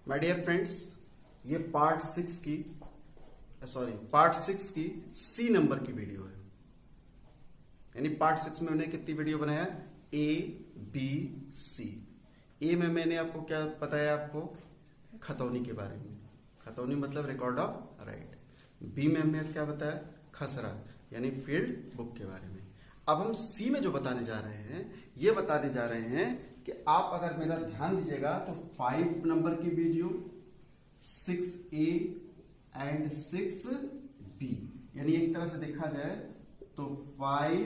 My dear friends, ये part 6 की सी number की वीडियो है। यानी पार्ट 6 में मैंने कितनी वीडियो बनाया? A B C. ए में मैंने आपको क्या बताया? आपको खतौनी के बारे में। खतौनी मतलब रिकॉर्ड ऑफ राइट। बी में हमने क्या बताया? खसरा यानी फील्ड बुक के बारे में। अब हम सी में जो बताने जा रहे हैं, ये बताने जा रहे हैं कि आप अगर मेरा ध्यान दीजिएगा तो 5 नंबर की वीडियो, 6A एंड 6B, यानी एक तरह से देखा जाए तो 5,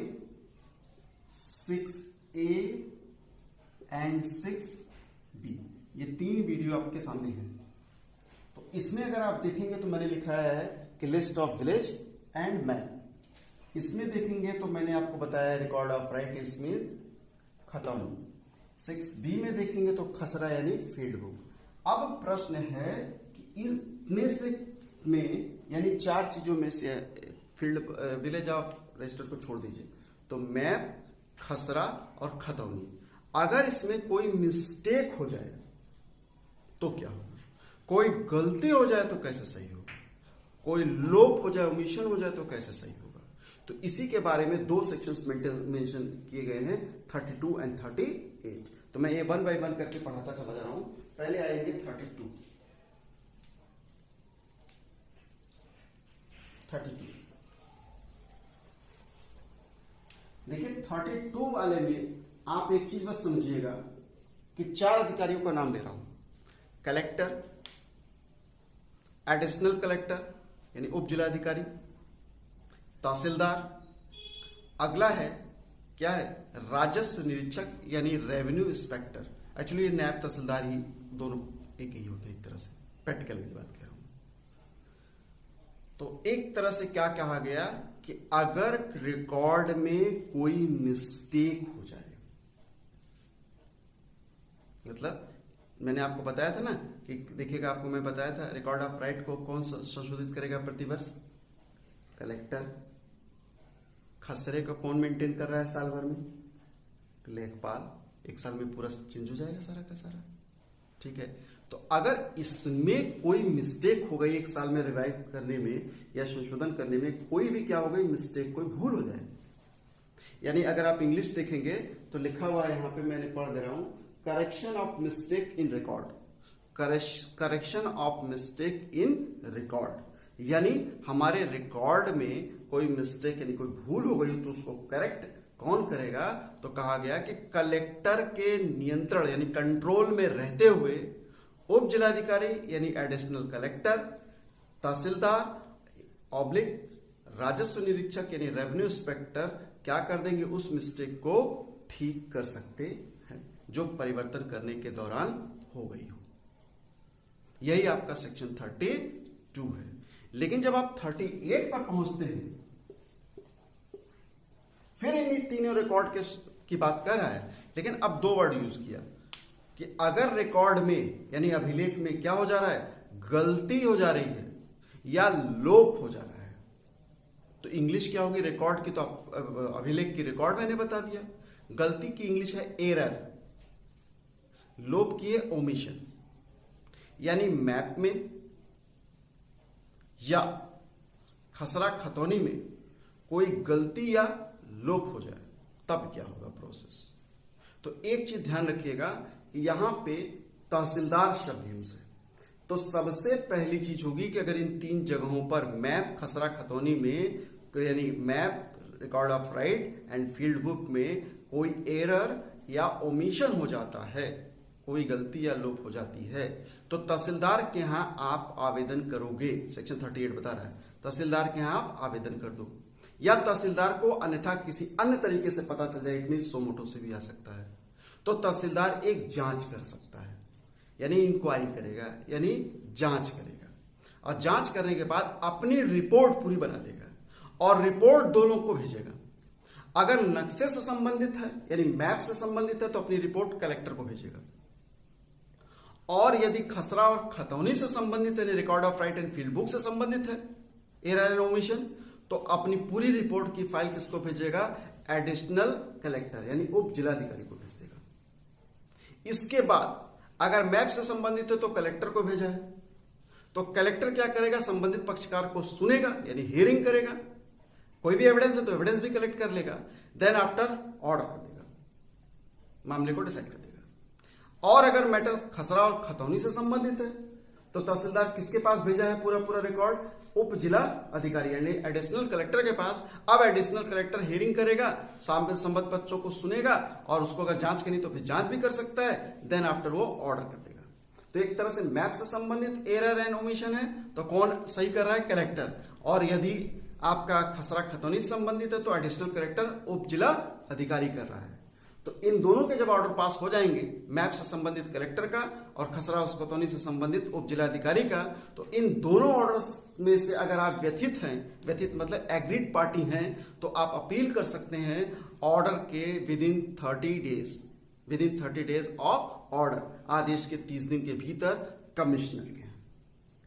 6A एंड 6B, ये 3 वीडियो आपके सामने हैं। तो इसमें अगर आप देखेंगे तो मैंने लिखा है कि list of village and map. इसमें देखेंगे तो मैंने आपको बताया रिकॉर्ड ऑफ राइट इसमें खतौनी। 6B में देखेंगे तो खसरा यानी फील्ड बुक। अब प्रश्न है कि इनमें से में यानी 4 चीजों में से फील्ड विलेज ऑफ रजिस्टर को छोड़ दीजिए तो मैप, खसरा और खतौनी, अगर इसमें कोई मिस्टेक हो जाए तो क्या होगा? कोई गलती हो जाए तो कैसे सही होगा? कोई लोप हो जाए, ओमिशन हो जाए तो कैसे सही होगा? तो इसी के बारे में 2 सेक्शंस मेंशन किए गए हैं, 32 एंड 38। तो मैं ये 1 बाय 1 करके पढ़ाता चला जा रहा हूं। पहले आएंगे 32। देखिए 32 वाले में आप एक चीज बस समझिएगा कि 4 अधिकारियों का नाम ले रहा हूं। कलेक्टर, एडिशनल कलेक्टर यानी उप जिलाधिकारी, तहसीलदार, अगला है क्या है? राजस्व निरीक्षक यानी रेवेन्यू इंस्पेक्टर। एक्चुअली ये नायब तहसीलदार ही दोनों एक ही होते हैं, एक तरह से प्रैक्टिकल की बात कर रहा हूं। तो एक तरह से क्या कहा गया कि अगर रिकॉर्ड में कोई मिस्टेक हो जाए, मतलब मैंने आपको बताया था ना कि देखिएगा, आपको मैं बताया था रिकॉर्ड ऑफ राइट को कौन संशोधित करेगा प्रतिवर्ष? कलेक्टर। खसरे का कौन मेंटेन कर रहा है साल भर में? लेखपाल। एक साल में पूरा चेंज हो जाएगा सारा का सारा। ठीक है, तो अगर इसमें कोई मिस्टेक हो गई, एक साल में रिवाइव करने में या संशोधन करने में कोई भी क्या हो गई मिस्टेक, कोई भूल हो जाए, यानी अगर आप इंग्लिश देखेंगे तो लिखा हुआ है यहां पे, मैंने पढ़ दे रहा हूं, correction of mistake in record. Correction of mistake in record यानी हमारे रिकॉर्ड में कोई मिस्टेक यानी कोई भूल हो गई तो उसको करेक्ट कौन करेगा? तो कहा गया कि कलेक्टर के नियंत्रण यानी कंट्रोल में रहते हुए उप जिलाधिकारी यानी एडिशनल कलेक्टर, तहसीलदार ऑब्लिक राजस्व निरीक्षक यानी रेवेन्यू इंस्पेक्टर क्या कर देंगे? उस मिस्टेक को ठीक कर सकते हैं जो परिवर्तन करने के दौरान हो गई हो। यही आपका सेक्शन 32 है। लेकिन जब आप 38 पर पहुंचते हैं, फिर इन तीनों रिकॉर्ड की बात कर रहा है, लेकिन अब 2 वर्ड यूज किया कि अगर रिकॉर्ड में यानी अभिलेख में क्या हो जा रहा है? गलती हो जा रही है या लोप हो जा रहा है। तो इंग्लिश क्या होगी रिकॉर्ड की? तो अभिलेख की रिकॉर्ड मैंने बता दिया। गलती की इंग्लिश है एरर, लोप की है ओमिशन। यानी मैप में या खसरा खतौनी में कोई गलती या लोप हो जाए तब क्या होगा प्रोसेस? तो एक चीज ध्यान रखिएगा कि यहां पे तहसीलदार शब्द यूज है, तो सबसे पहली चीज होगी कि अगर इन 3 जगहों पर मैप, खसरा खतौनी में यानी map, record of right and field book में कोई एरर या ओमिशन हो जाता है, कोई गलती या लोप हो जाती है, तो तहसीलदार के यहां आप आवेदन करोगे। सेक्शन 38 बता रहा है तहसीलदार के यहां आप आवेदन कर दो, या तहसीलदार को अन्यथा किसी अन्य तरीके से पता चल जाए, इट मीन सोमोटो से भी आ सकता है, तो तहसीलदार एक जांच कर सकता है यानी इंक्वायरी करेगा यानी जांच करेगा, और जांच करने के बाद अपनी रिपोर्ट पूरी बना देगा और रिपोर्ट दोनों को भेजेगा। अगर नक्शे से संबंधित है यानी मैप से संबंधित है तो अपनी रिपोर्ट कलेक्टर को भेजेगा, और यदि खसरा और खतौनी से संबंधित है, record of right and field book से संबंधित है एरर एंड ओमिशन, तो अपनी पूरी रिपोर्ट की फाइल किसको भेजेगा? एडिशनल कलेक्टर यानी उप जिलाधिकारी को भेज देगा। इसके बाद अगर मैप से संबंधित है तो कलेक्टर को भेजा है, तो कलेक्टर क्या करेगा, संबंधित पक्षकार को सुनेगा यानी हियरिंग करेगा, कोई भी एविडेंस है तो एविडेंस भी कलेक्ट कर लेगा, देन आफ्टर ऑर्डर कर देगा, मामले को डिसाइड कर देगा। और अगर मैटर खसरा और खतौनी से संबंधित है तो तहसीलदार किसके पास भेजा है पूरा रिकॉर्ड, उप जिला अधिकारी यानी एडिशनल कलेक्टर के पास। अब एडिशनल कलेक्टर हियरिंग करेगा, संबंधित पक्षों को सुनेगा और उसको अगर जांच करनी तो फिर जांच भी कर सकता है, देन आफ्टर वो ऑर्डर कर देगा। तो एक तरह से मैप से संबंधित एरर एंड ओमिशन है तो कौन सही कर रहा है, कलेक्टर। और यदि आपका खसरा खतौनी से संबंधित है तो एडिशनल कलेक्टर उप जिला अधिकारी कर रहा है। तो इन दोनों के जब ऑर्डर पास हो जाएंगे, मैप से संबंधित कलेक्टर का और खसरा खतौनी से संबंधित उप जिलाधिकारी का, तो इन दोनों ऑर्डर्स में से अगर आप व्यथित हैं, व्यथित मतलब एग्रीड पार्टी हैं, तो आप अपील कर सकते हैं ऑर्डर के within 30 days of order, आदेश के 30 दिन के भीतर कमिश्नर के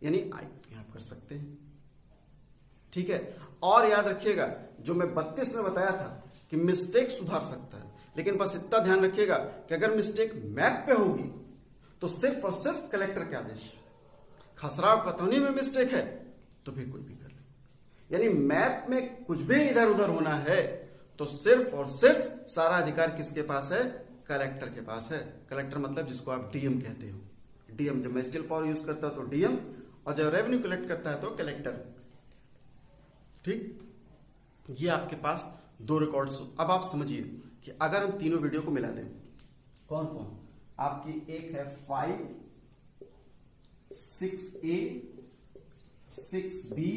यानी आयुक्त के आप कर सकते हैं। ठीक है। और याद रखिएगा जो मैं 32 में बताया था कि मिस्टेक सुधार सकता है, लेकिन बस इतना ध्यान रखिएगा कि अगर मिस्टेक मैप पे होगी तो सिर्फ और सिर्फ कलेक्टर के आदेश। खसरा और खतौनी में मिस्टेक है तो फिर कोई भी कर ले, यानी मैप में कुछ भी इधर उधर होना है तो सिर्फ और सिर्फ सारा अधिकार किसके पास है, कलेक्टर के पास है। कलेक्टर मतलब जिसको आप डीएम कहते हो, डीएम जब मैजिस्ट्रियल पावर यूज करता है तो डीएम, और जब रेवेन्यू कलेक्ट करता है तो कलेक्टर। ठीक, ये आपके पास दो रिकॉर्ड्स। अब आप समझिए कि अगर हम तीनों वीडियो को मिला दें, कौन कौन आपकी, एक है 5, 6A, 6B,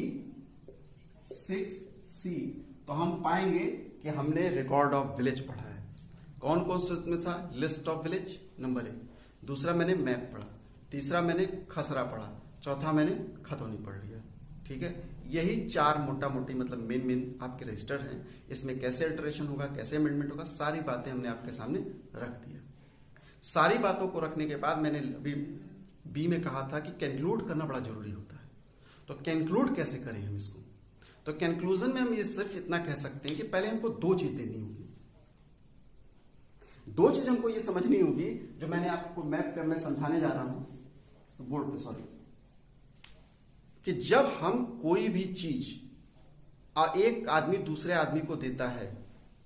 6C, तो हम पाएंगे कि हमने रिकॉर्ड ऑफ विलेज पढ़ा है। कौन कौन से उसमें था, लिस्ट ऑफ विलेज नंबर 1, दूसरा मैंने मैप पढ़ा, तीसरा मैंने खसरा पढ़ा, चौथा मैंने खतौनी पढ़ लिया। ठीक है, यही 4 मोटा मोटी मतलब मेन आपके रजिस्टर हैं। इसमें कैसे अल्टरेशन होगा, कैसे अमेंडमेंट होगा, सारी बातें हमने आपके सामने रख दिया। सारी बातों को रखने के बाद मैंने अभी बी में कहा था कि कंक्लूड करना बड़ा जरूरी होता है। तो कंक्लूड कैसे करें हम इसको, तो कंक्लूजन में हम ये सिर्फ इतना कह सकते हैं कि पहले हमको 2 चीज देनी होगी। 2 चीज हमको ये समझनी होगी जो मैंने आपको मैप कर मैं समझाने जा रहा हूं बोर्ड पे, सॉरी, कि जब हम कोई भी चीज एक आदमी दूसरे आदमी को देता है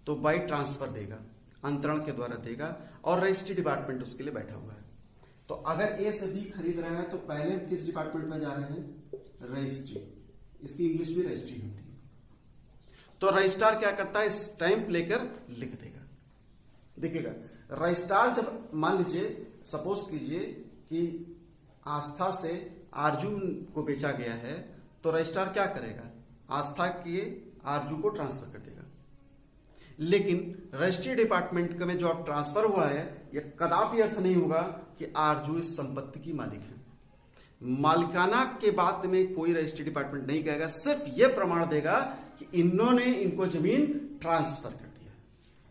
तो बाई ट्रांसफर देगा, अंतरण के द्वारा देगा, और रजिस्ट्री डिपार्टमेंट उसके लिए बैठा हुआ है। तो अगर ए से बी खरीद रहा है तो पहले हम किस डिपार्टमेंट में जा रहे हैं, रजिस्ट्री। इसकी इंग्लिश में रजिस्ट्री होती है। तो रजिस्ट्रार क्या करता है, स्टैंप लेकर लिख देगा। देखिएगा रजिस्ट्रार जब मान लीजिए सपोज कीजिए कि आस्था से आरजू को बेचा गया है, तो रजिस्ट्रार क्या करेगा, आस्था के आरजू को ट्रांसफर कर देगा। लेकिन रजिस्ट्री डिपार्टमेंट में जो अब ट्रांसफर हुआ है, यह कदापि अर्थ नहीं होगा कि आरजू इस संपत्ति की मालिक है। मालिकाना के बाद में कोई रजिस्ट्री डिपार्टमेंट नहीं कहेगा, सिर्फ यह प्रमाण देगा कि इन्होंने इनको जमीन ट्रांसफर कर दिया।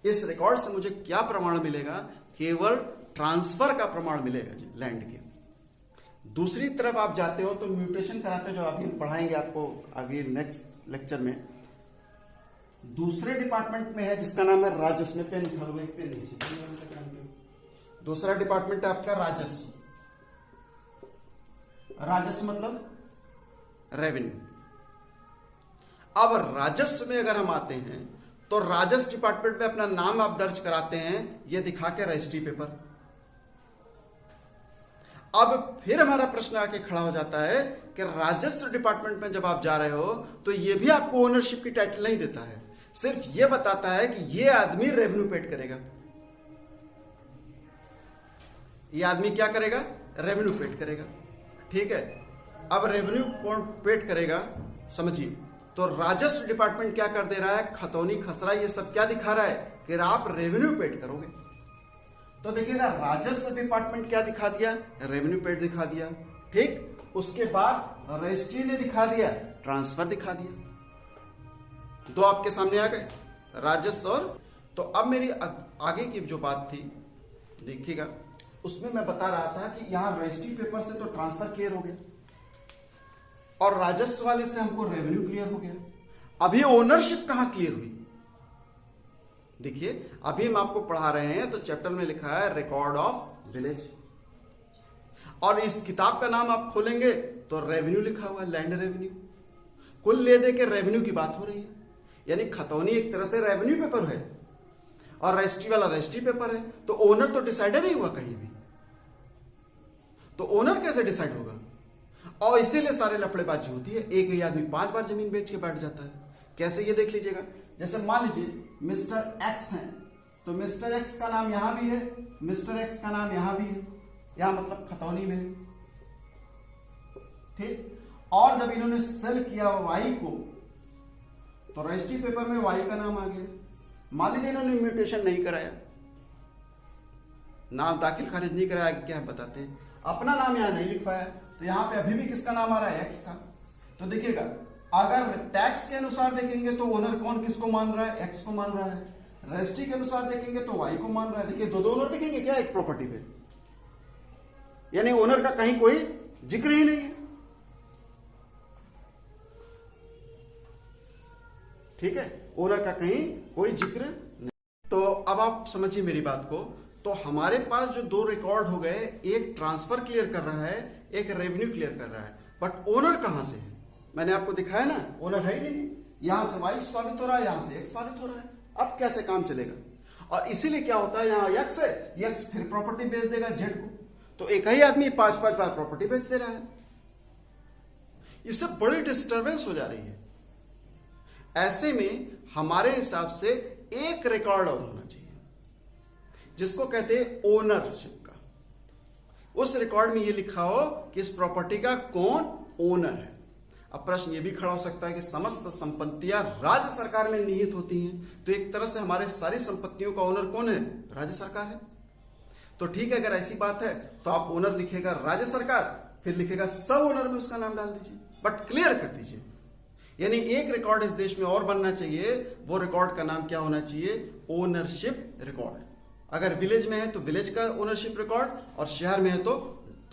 इस रिकॉर्ड से मुझे क्या प्रमाण मिलेगा, केवल ट्रांसफर का प्रमाण मिलेगा जी लैंड के। दूसरी तरफ आप जाते हो तो म्यूटेशन कराते हो, जो अभी पढ़ाएंगे आपको आगे नेक्स्ट लेक्चर में। दूसरे डिपार्टमेंट में है जिसका नाम है राजस्व, में पेन उठा लो, एक पेन नीचे। दूसरा डिपार्टमेंट है आपका राजस्व। राजस्व मतलब रेवेन्यू। अब राजस्व में अगर हम आते हैं तो राजस्व डिपार्टमेंट में अपना नाम आप दर्ज कराते हैं, यह दिखा के रजिस्ट्री पेपर। अब फिर हमारा प्रश्न आके खड़ा हो जाता है कि राजस्व डिपार्टमेंट में जब आप जा रहे हो तो यह भी आपको ओनरशिप की टाइटल नहीं देता है, सिर्फ यह बताता है कि यह आदमी रेवेन्यू पेड करेगा। यह आदमी क्या करेगा, रेवेन्यू पेड करेगा। ठीक है, अब रेवेन्यू कौन पेड करेगा समझिए। तो राजस्व डिपार्टमेंट क्या कर दे रहा है, खतौनी खसरा ये सब क्या दिखा रहा है कि आप रेवेन्यू पेड करोगे। तो देखिएगा राजस्व डिपार्टमेंट क्या दिखा दिया, रेवेन्यू पेड दिखा दिया। ठीक, उसके बाद रजिस्ट्री ने दिखा दिया, ट्रांसफर दिखा दिया। दो आपके सामने आ गए, राजस्व और। तो अब मेरी आगे की जो बात थी देखिएगा, उसमें मैं बता रहा था कि यहां रजिस्ट्री पेपर से तो ट्रांसफर क्लियर हो गया और राजस्व वाले से हमको रेवेन्यू क्लियर हो गया। अभी ओनरशिप कहां क्लियर हुई, देखिए अभी हम आपको पढ़ा रहे हैं तो चैप्टर में लिखा है रिकॉर्ड ऑफ विलेज। और इस किताब का नाम आप खोलेंगे तो रेवेन्यू लिखा हुआ है, लैंड रेवेन्यू। कुल ले दे के रेवेन्यू की बात हो रही है, यानी खतौनी एक तरह से रेवेन्यू पेपर है और रजिस्ट्री वाला रजिस्ट्री पेपर है। तो ओनर तो डिसाइड नहीं हुआ कहीं भी, तो ओनर कैसे डिसाइड होगा? और इसीलिए सारे लफड़ेबाजी होती है। एक ही आदमी 5 बार जमीन बेच के बैठ जाता है। कैसे, ये देख लीजिएगा। जैसे मान लीजिए मिस्टर एक्स है, तो मिस्टर एक्स का नाम यहां भी है, मिस्टर एक्स का नाम यहां भी है, यहां मतलब खतौनी में है, ठीक। और जब इन्होंने सेल किया वाई को, तो रजिस्ट्री पेपर में वाई का नाम आ गया। मान लीजिए इन्होंने म्यूटेशन नहीं कराया, नाम दाखिल खारिज नहीं कराया, क्या है बताते हैं, अपना नाम यहां नहीं लिखवाया, तो यहां पे अभी भी किसका नाम आ रहा है? एक्स का। तो देखिएगा, अगर टैक्स के अनुसार देखेंगे तो ओनर कौन किसको मान रहा है? एक्स को मान रहा है। रजिस्ट्री के अनुसार देखेंगे तो वाई को मान रहा है। देखिए दो ओनर देखेंगे क्या एक प्रॉपर्टी पे, यानी ओनर का कहीं कोई जिक्र ही नहीं है, ठीक है, ओनर का कहीं कोई जिक्र नहीं। तो अब आप समझिए मेरी बात को। तो हमारे पास जो 2 रिकॉर्ड हो गए, एक ट्रांसफर क्लियर कर रहा है, एक रेवेन्यू क्लियर कर रहा है, बट ओनर कहां से है? मैंने आपको दिखाया ना, ओनर है ही नहीं। यहां से वाई साबित हो रहा है, यहां से एक्स साबित हो रहा है। अब कैसे काम चलेगा? और इसीलिए क्या होता है, यहां एक्स है, एक्स फिर प्रॉपर्टी बेच देगा जेड को, तो एक ही आदमी 5-5 बार प्रॉपर्टी बेच दे रहा है। इससे बड़ी डिस्टर्बेंस हो जा रही है। ऐसे में हमारे हिसाब से एक रिकॉर्ड और होना चाहिए, जिसको कहते हैं ओनरशिप का। उस रिकॉर्ड में यह लिखा हो कि इस प्रॉपर्टी का कौन ओनर है। अब प्रश्न यह भी खड़ा हो सकता है कि समस्त संपत्तियां राज्य सरकार में निहित होती हैं, तो एक तरह से हमारे सारी संपत्तियों का ओनर कौन है? राज्य सरकार है। तो ठीक है, अगर ऐसी बात है तो आप ओनर लिखेगा राज्य सरकार, फिर लिखेगा सब ओनर में उसका नाम डाल दीजिए, बट क्लियर कर दीजिए। यानी एक रिकॉर्ड इस देश में और बनना चाहिए, वो रिकॉर्ड का नाम क्या होना चाहिए? Ownership record. अगर विलेज में है तो विलेज का ओनरशिप रिकॉर्ड, और शहर में है तो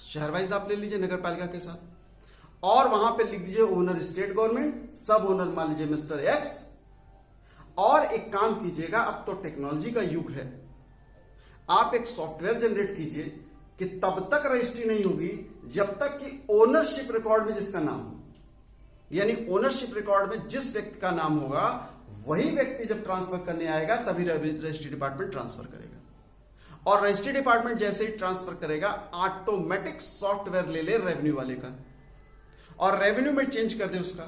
शहर वाइज आप ले लीजिए नगर पालिका के साथ, और वहां पे लिख दीजिए ओनर स्टेट गवर्नमेंट, सब ओनर मान लीजिए मिस्टर एक्स। और एक काम कीजिएगा, अब तो टेक्नोलॉजी का युग है, आप एक सॉफ्टवेयर जनरेट कीजिए कि तब तक रजिस्ट्री नहीं होगी जब तक कि ओनरशिप रिकॉर्ड में जिसका नाम हो, यानी ओनरशिप रिकॉर्ड में जिस व्यक्ति का नाम होगा वही व्यक्ति जब ट्रांसफर करने आएगा तभी रजिस्ट्री डिपार्टमेंट ट्रांसफर करेगा। और रजिस्ट्री डिपार्टमेंट जैसे ही ट्रांसफर करेगा, ऑटोमेटिक सॉफ्टवेयर ले ले रेवेन्यू वाले का और रेवेन्यू में चेंज कर दे उसका,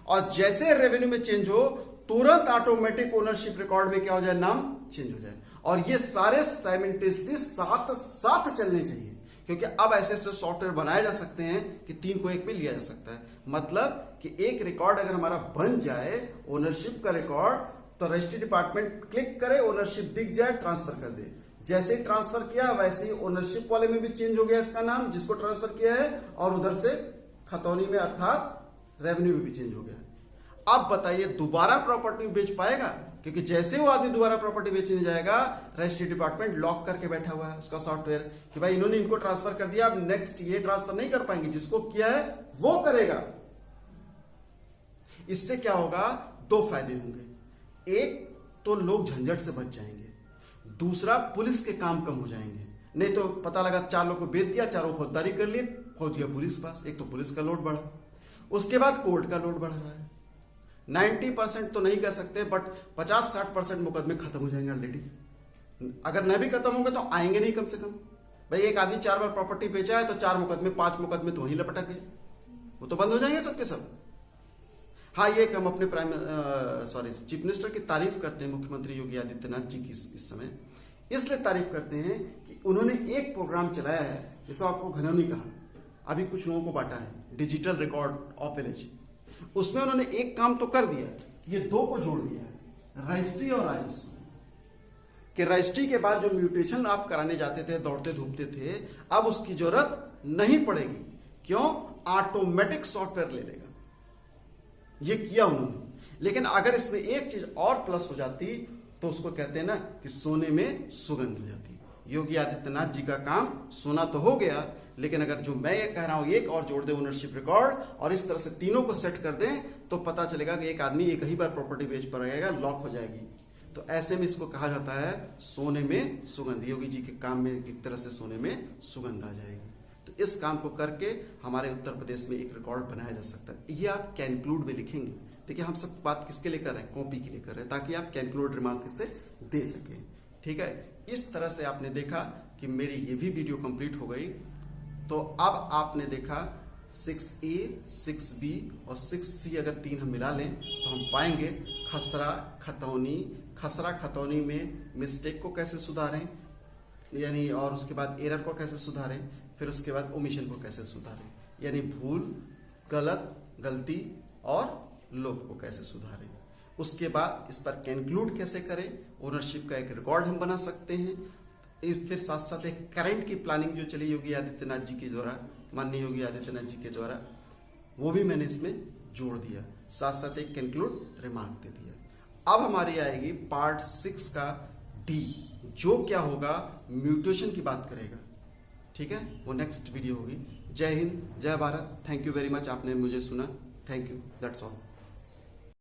और जैसे रेवेन्यू में चेंज हो तुरंत ऑटोमेटिक ओनरशिप रिकॉर्ड में क्या हो जाए? नाम चेंज हो जाए। और ये सारे साइमल्टेनियसली साथ साथ चलने चाहिए, क्योंकि अब ऐसे सॉफ्टवेयर बनाए जा सकते हैं कि 3 को एक में लिया जा सकता है। मतलब कि एक रिकॉर्ड अगर हमारा बन जाए ओनरशिप का रिकॉर्ड, तो रजिस्ट्री डिपार्टमेंट क्लिक करे, ओनरशिप दिख जाए, ट्रांसफर कर दे। जैसे ही ट्रांसफर किया वैसे ही ओनरशिप वाले में भी चेंज हो गया इसका नाम जिसको ट्रांसफर किया है, और उधर से खतौनी में अर्थात रेवेन्यू में भी चेंज हो गया। अब बताइए दोबारा प्रॉपर्टी बेच पाएगा? क्योंकि जैसे वो आदमी दोबारा प्रॉपर्टी बेचने जाएगा, रजिस्ट्री डिपार्टमेंट लॉक करके बैठा हुआ है उसका सॉफ्टवेयर कि भाई इन्होंने इनको ट्रांसफर कर दिया, अब नेक्स्ट ये ट्रांसफर नहीं कर पाएंगे, जिसको किया है वो करेगा। इससे क्या होगा? 2 फायदे होंगे। एक तो लोग झंझट से बच जाएंगे, दूसरा पुलिस के काम कम हो जाएंगे। नहीं तो पता लगा 4 लोग को बेच दिया, 4 फौजदारी कर लिए, पहुंच गया पुलिस पास। एक तो पुलिस का लोड बढ़ा, उसके बाद कोर्ट का लोड बढ़ रहा है। 90% तो नहीं कह सकते, बट 50-60% मुकदमे खत्म हो जाएंगे ऑलरेडी। अगर न भी खत्म होंगे तो आएंगे नहीं कम से कम। भाई एक आदमी 4 बार प्रॉपर्टी बेचा है तो 4 मुकदमे 5 मुकदमे तो वहीं लपटा गए, वो तो बंद हो जाएंगे सबके सब। हाँ, ये हम अपने चीफ मिनिस्टर की तारीफ करते हैं, मुख्यमंत्री योगी आदित्यनाथ जी की इस समय इसलिए तारीफ करते हैं कि उन्होंने एक प्रोग्राम चलाया है, जिसको आपको घनौनी कहा, अभी कुछ लोगों को बांटा है, डिजिटल रिकॉर्ड ऑफ विलेज। उसमें उन्होंने एक काम तो कर दिया, ये 2 को जोड़ दिया है, रजिस्ट्री और राजस्व। कि रजिस्ट्री के बाद जो म्यूटेशन आप कराने जाते थे, दौड़ते धूपते थे, अब उसकी जरूरत नहीं पड़ेगी। क्यों? ऑटोमेटिक सॉफ्टवेयर ले लेगा। ये किया उन्होंने। लेकिन अगर इसमें एक चीज और प्लस हो जाती तो उसको कहते हैं ना कि सोने में सुगंध हो जाती। योगी आदित्यनाथ जी का काम सोना तो हो गया, लेकिन अगर जो मैं ये कह रहा हूं एक और जोड़ दे ओनरशिप रिकॉर्ड, और इस तरह से तीनों को सेट कर दें, तो पता चलेगा कि एक आदमी एक ही बार प्रॉपर्टी बेच पर रहेगा, लॉक हो जाएगी। तो ऐसे में इसको कहा जाता है सोने में सुगंध। योगी जी के काम में एक तरह से सोने में सुगंध आ जाएगी। तो तो इस काम को करके हमारे उत्तर प्रदेश में एक रिकॉर्ड बनाया जा सकता है। ये आप कैनक्लूड में लिखेंगे। देखिए, हम सब बात किसके लिए कर रहे हैं? कॉपी के लिए कर रहे हैं, ताकि आप कैनक्लूड रिमार्क इससे दे सकें। ठीक है, इस तरह से आपने देखा कि मेरी ये भी वीडियो कंप्लीट हो गई। तो अब आपने देखा 6A, 6B और 6C अगर 3 हम मिला लें तो हम पाएंगे खसरा खतौनी। खसरा खतौनी में मिस्टेक को कैसे सुधारें, यानी, और उसके बाद एरर को कैसे सुधारें, फिर उसके बाद ओमिशन को कैसे सुधारें, यानी भूल, गलत, गलती और लोप को कैसे सुधारें। उसके बाद इस पर कैनक्लूड कैसे करें, ओनरशिप का एक रिकॉर्ड हम बना सकते हैं। फिर साथ साथ एक करंट की प्लानिंग जो चली योगी आदित्यनाथ जी के द्वारा, माननीय योगी आदित्यनाथ जी के द्वारा, वो भी मैंने इसमें जोड़ दिया। साथ साथ एक कैनक्लूड रिमार्क दे दिया। अब हमारी आएगी पार्ट 6 का डी, जो क्या होगा, म्यूटेशन की बात करेगा। ठीक है, वो नेक्स्ट वीडियो होगी। जय हिंद, जय Bharat. Thank you very much, आपने मुझे सुना। Thank you, that's all.